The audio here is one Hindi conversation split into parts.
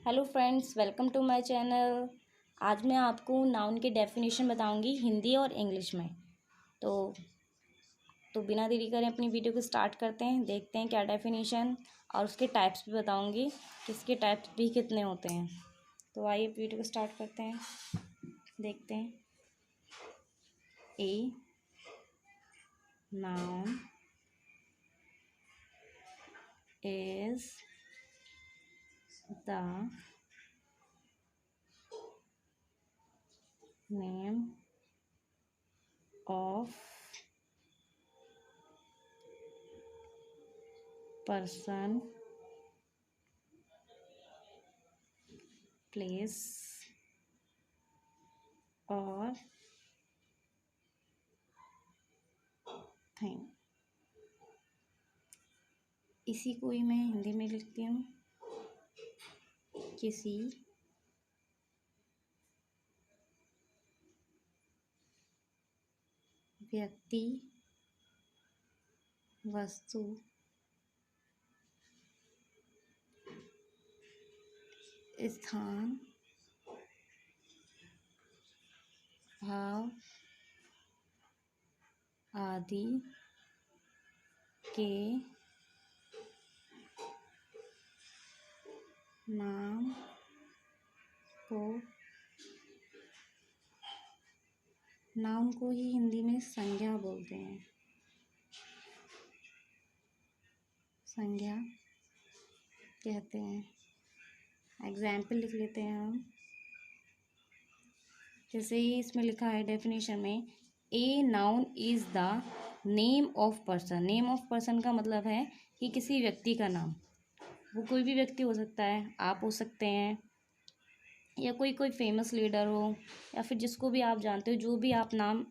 Hello friends, welcome to my channel. आज मैं आपको नाउन की डेफिनेशन बताऊंगी हिंदी और इंग्लिश में। तो बिना देरी करें अपनी वीडियो को स्टार्ट करते हैं। देखते हैं क्या डेफिनेशन और उसके टाइप्स भी बताऊंगी कि इसके टाइप्स भी कितने होते हैं। तो आइए वीडियो को स्टार्ट करते हैं, देखते हैं। A noun is the name of person, place or thing। इसी को ही मैं हिंदी में लिखती हूँ। किसी व्यक्ति, वस्तु, स्थान, भाव आदि के नाम को ही हिंदी में संज्ञा बोलते हैं। संज्ञा कहते हैं। एग्जाम्पल लिख लेते हैं हम। जैसे ही इसमें लिखा है डेफिनेशन में, a noun is the name of person. Name of person का मतलब है कि किसी व्यक्ति का नाम। वो कोई भी व्यक्ति हो सकता है, आप हो सकते हैं, या कोई फेमस लीडर हो, या फिर जिसको भी आप जानते हो, जो भी आप नाम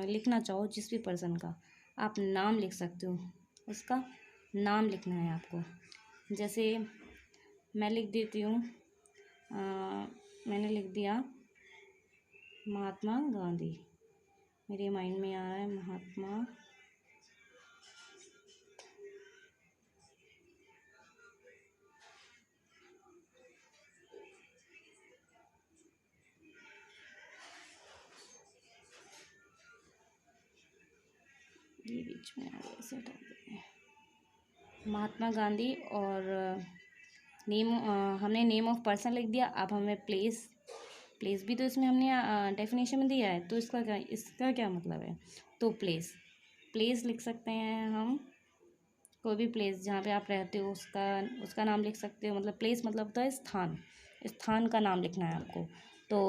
लिखना चाहो, जिस भी पर्सन का आप नाम लिख सकते हो, उसका नाम लिखना है आपको। जैसे मैं लिख देती हूँ, मैंने लिख दिया महात्मा गांधी। मेरे माइंड में आ रहा है महात्मा ये बीच में आ गया, इसे हटा देते हैं। महात्मा गांधी। और नेम, हमने नेम ऑफ पर्सन लिख दिया। अब हमें प्लेस भी तो इसमें हमने डेफिनेशन में दिया है, तो इसका क्या मतलब है। तो प्लेस लिख सकते हैं हम। कोई भी प्लेस जहाँ पे आप रहते हो उसका नाम लिख सकते हो। मतलब प्लेस मतलब होता है स्थान का नाम लिखना है आपको। तो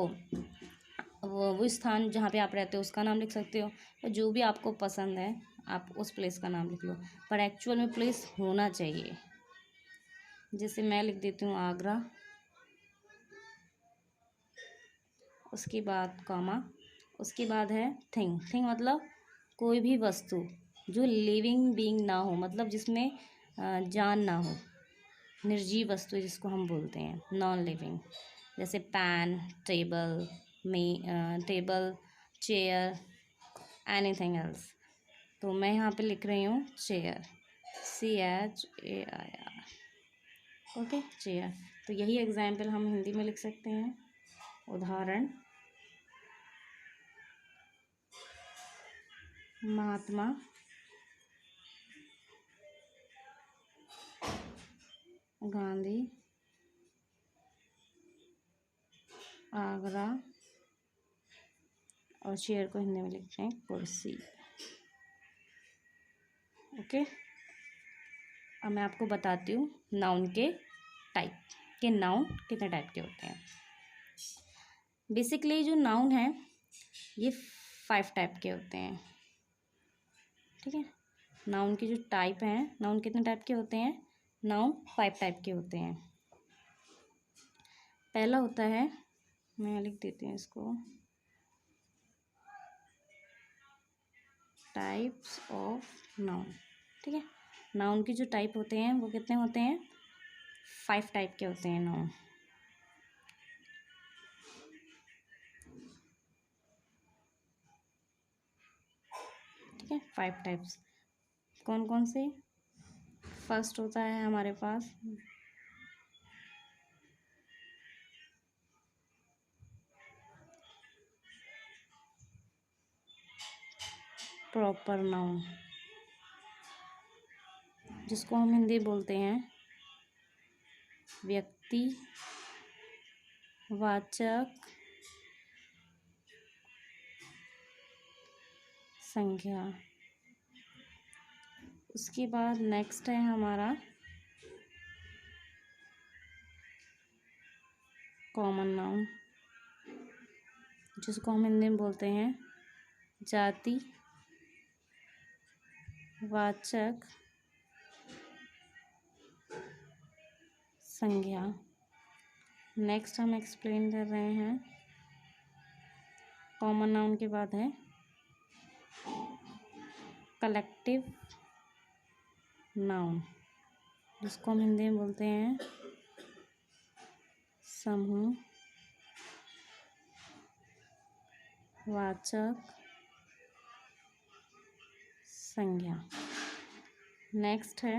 वो स्थान जहाँ पे आप रहते हो उसका नाम लिख सकते हो, और जो भी आपको पसंद है आप उस प्लेस का नाम लिख लो। पर एक्चुअल में प्लेस होना चाहिए। जैसे मैं लिख देती हूँ आगरा, उसके बाद कॉमा, उसके बाद है थिंग मतलब कोई भी वस्तु जो लिविंग बीइंग ना हो, मतलब जिसमें जान ना हो, निर्जीव वस्तु जिसको हम बोलते हैं, नॉन लिविंग। जैसे pen, table, chair, anything else. तो मैं यहाँ पे लिख रही हूँ चेयर, CHAIR। Okay, chair. तो यही एग्जाम्पल हम हिंदी में लिख सकते हैं। उदाहरण, महात्मा गांधी आगरा, और चेयर को हिंदी में लिखते हैं कुर्सी। ओके, अब मैं आपको बताती हूँ नाउन के टाइप, के नाउन कितने टाइप के होते हैं। बेसिकली जो नाउन है ये 5 टाइप के होते हैं। ठीक है, नाउन के जो टाइप हैं, नाउन कितने टाइप के होते हैं, नाउन 5 टाइप के होते हैं। पहला होता है, मैं लिख देती हूँ इसको, टाइप्स ऑफ नाउन। ठीक है, नाउन के जो टाइप होते हैं वो कितने होते हैं, 5 टाइप के होते हैं नाउन। ठीक है, 5 टाइप्स कौन कौन से। फर्स्ट होता है हमारे पास प्रॉपर नाउन, जिसको हम हिंदी बोलते हैं व्यक्ति वाचक संज्ञा। उसके बाद नेक्स्ट है हमारा कॉमन नाउन, जिसको हम हिंदी में बोलते हैं जाति वाचक संज्ञा। नेक्स्ट हम एक्सप्लेन कर रहे हैं कॉमन नाउन के बाद है कलेक्टिव नाउन, जिसको हम हिंदी में बोलते हैं समूह वाचक संज्ञा। नेक्स्ट है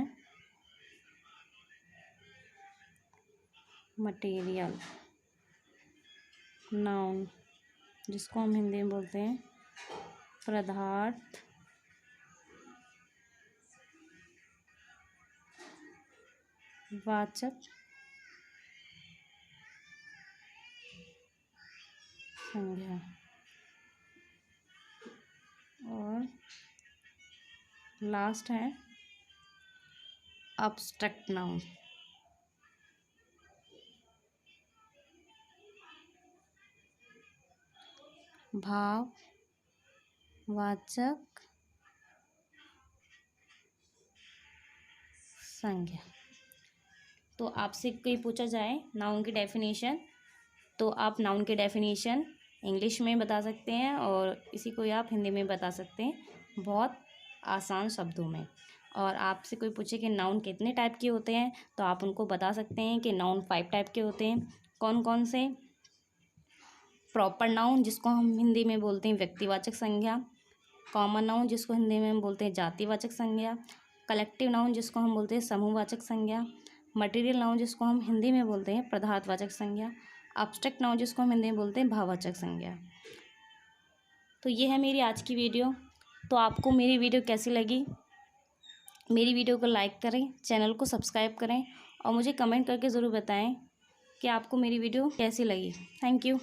मटेरियल नाउन, जिसको हम हिंदी में बोलते हैं पदार्थ वाचक संज्ञा। और लास्ट है एब्स्ट्रैक्ट नाउन, भाव वाचक संज्ञा। तो आपसे कोई पूछा जाए नाउन की डेफिनेशन, तो आप नाउन की डेफिनेशन इंग्लिश में बता सकते हैं और इसी को आप हिंदी में बता सकते हैं बहुत आसान शब्दों में। और आपसे कोई पूछे कि नाउन कितने टाइप के होते हैं, तो आप उनको बता सकते हैं कि नाउन 5 टाइप के होते हैं। कौन कौन से? प्रॉपर नाउन, जिसको हम हिंदी में बोलते हैं व्यक्तिवाचक संज्ञा। कॉमन नाउन, जिसको हिंदी में हम बोलते हैं जातिवाचक संज्ञा। कलेक्टिव नाउन, जिसको हम बोलते हैं समूहवाचक संज्ञा। मटेरियल नाउन, जिसको हम हिंदी में बोलते हैं पदार्थवाचक संज्ञा। एब्स्ट्रैक्ट नाउन, जिसको हम हिंदी में बोलते हैं भाववाचक संज्ञा। तो ये है मेरी आज की वीडियो। तो आपको मेरी वीडियो कैसी लगी? मेरी वीडियो को लाइक करें, चैनल को सब्सक्राइब करें और मुझे कमेंट करके ज़रूर बताएं कि आपको मेरी वीडियो कैसी लगी। Thank you.